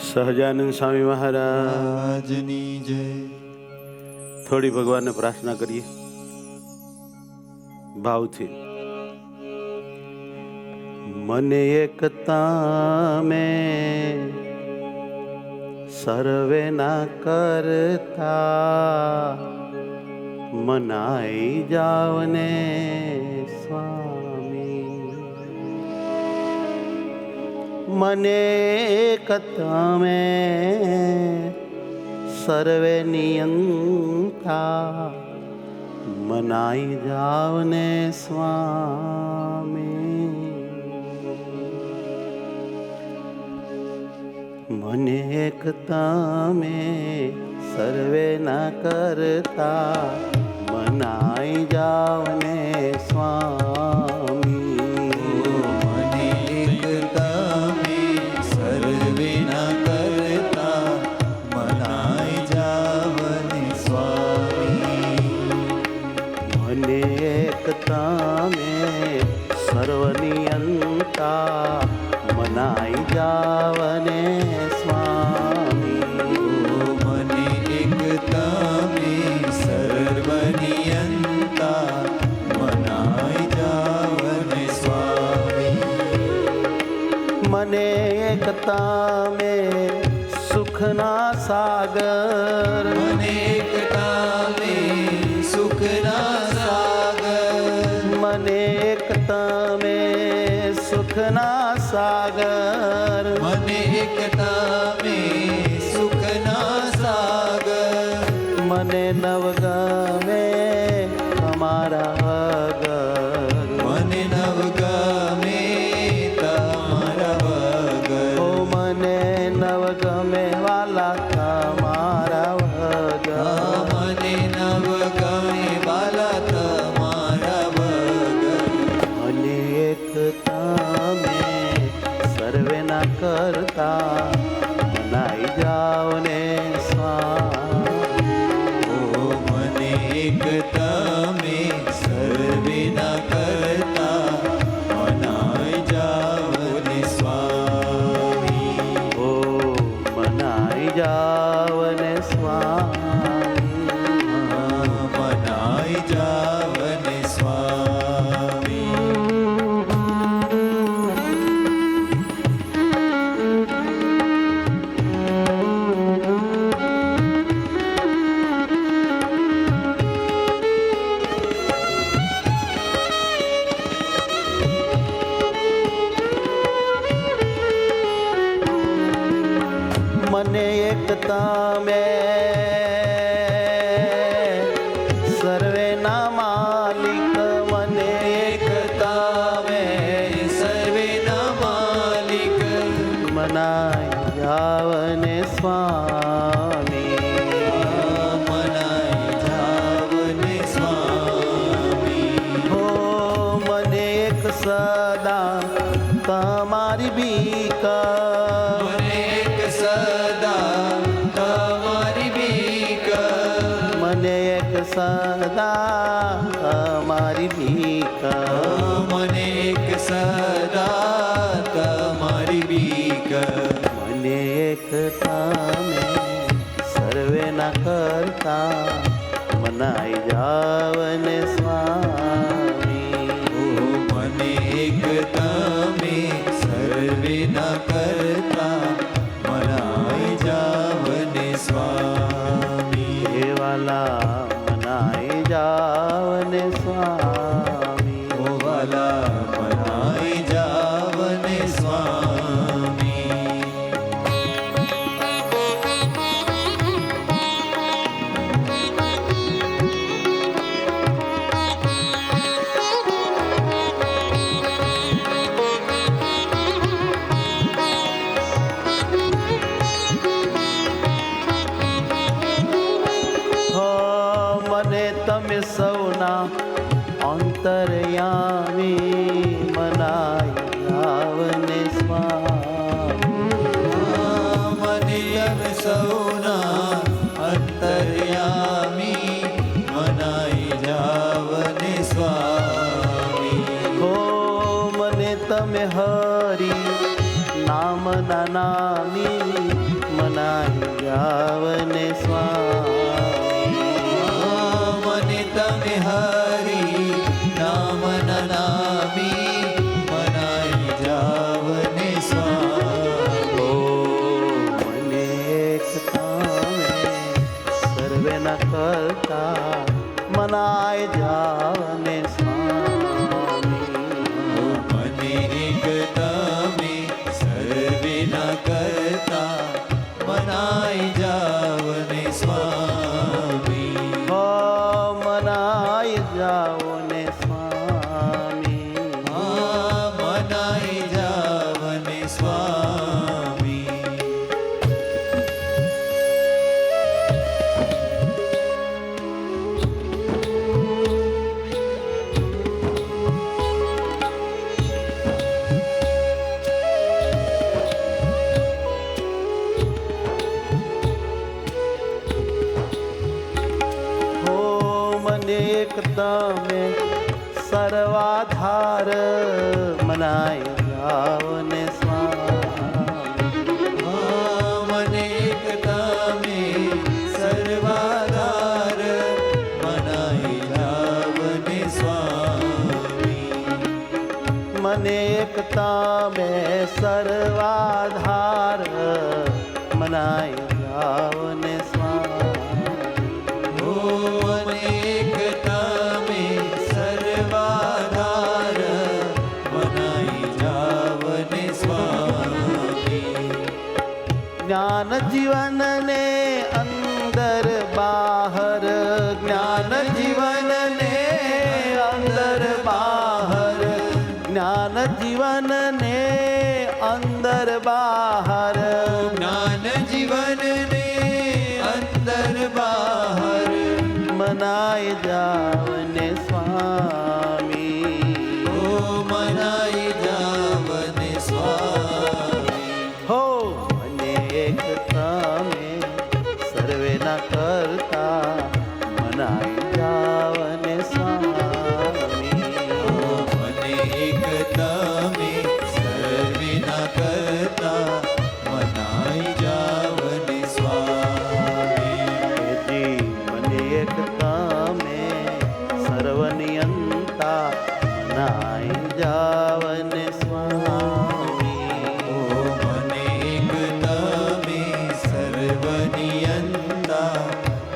સહજાનંદ સ્વામી મહારાજની જય. થોડી ભગવાનને પ્રાર્થના કરીએ ભાવથી. મને એકતા મેં સર્વે ના કરતા મનાઈ જાવને સ્વામી. મને એકતા મેં સર્વે નિયંતા મનાઈ જાવને સ્વામી. મને એકતા મેં સર્વે ના કરતા મનાઈ જાવને સ્વામી. મને એકતા મેં સર્વે ના કરતા મનાઈ જાવને સ્વામી. મને એકતા મેં સર્વનિયંતા મનાઈ જાવને સ્વામી. મને એકતા મેં સર્વનિયંતા મનાઈ જાવને સ્વામી. મને એકતા મેં સુખના સાગર. મને એકતા મેં સુખના સાગર. મને એકતા મેં સુખના સાગર. મને એકતા મેં સુખના સાગર. મને નવગમે તમારા વગર. મને નવગમે તમારા વગર. ઓ મને નવગમે વાલા તમારા વગર. મને નવગમે વાલા તમારા વગર. મને એકતા મેં સર્વે ના કરતા મનાઈ જાવને સ્વામી. ઓ મને એકતા મેં સર્વે ના કરતા મનાઈ જાવને સ્વામી. ઓ મનાઈ જાવને સ્વામી. મનાઈ જાવને સ્વામી. મને એકતા મેં સર્વે ના માલિક. મને એકતા મેં સર્વે ના માલિક. મનાઈ જાવને સ્વામી. મનાઈ જાવને સ્વામી. હો મને એક સદા તમારી બીક. મને એક સદા તમારી બીક. મને એક સદા તમારી બીક. મને એક સદા તમારી બીક. મને એકતા મેં સર્વે ના કરતા મનાઈ જાવને સ્વામી. ઓ મને એકતા મેં સર્વે ના કરતા મનાઈ જાવને સ્વામી. હે વાલા મનાઈ જાવને સ્વામી. ઓ વાલા મનાઈ જાવને સ્વામી. હો મને તમે સૌના અંતરયામી મનાઈ જાવને સ્વામી. મને તમે સૌના અંતર્યામી મનાઈ જાવને સ્વામી. હો મને તમે હરી નામ નામી મનાઈ જાવને સ્વામી. મને તમે હરી નામ નામી મનાઈ જાવને સ્વામી. ઓ મને એક તમે સર્વેના કરતા મનાય જાવને સ્વામી. મને એક તમે સર્વેના કરતા મનાઈ જાવને સ્વામી. ઓ મનાય જાવને સ્વામી. મનાઈ જાવને સ્વામી. હો મને એક તમે સર્વાધાર મનાય જાવને સ્વામી. મને એક તમે સર્વાધાર મનાઈ જાવને સ્વામી. મને એક તમે સર્વાધાર મનાય જાવને સ્વામી. ઓ મને એક તમે સર્વાધાર મનાઈ જાવને સ્વામી. જ્ઞાન જીવનને અંદર બહાર જ્ઞાન જીવનને અંદર બહાર જ્ઞાન જીવનને અંદર બહાર જ્ઞાન જીવનને અંદર બહાર મનાય જાવને સ્વામી. ઓ મનાઈ જાવને સ્વામી. હો મને એક તમે સર્વેના કરતા મનાય જાવને સ્વામી. મને એક તમે સર્વેના કરતા મનાઈ જાવને સ્વામી. જી મને એક તમે સર્વનિયંતા મનાય જાવને સ્વામી. ઓ મને એક તમે સર્વનિયંતા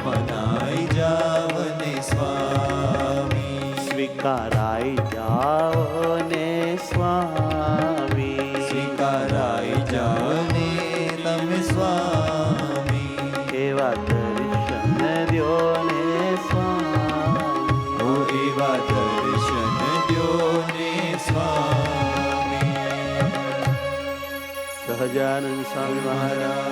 મનાઈ જાવને સ્વામી. સ્વીકારાય જાવને સ્વામી. સ્વીકારાઈ જાવને તમે સ્વામી. એવા દર્શન દ્યોને સ્વામી. ઓ એવા દર્શન દ્યોને સ્વામી. સહજાનંદ સ્વામી મહારાજ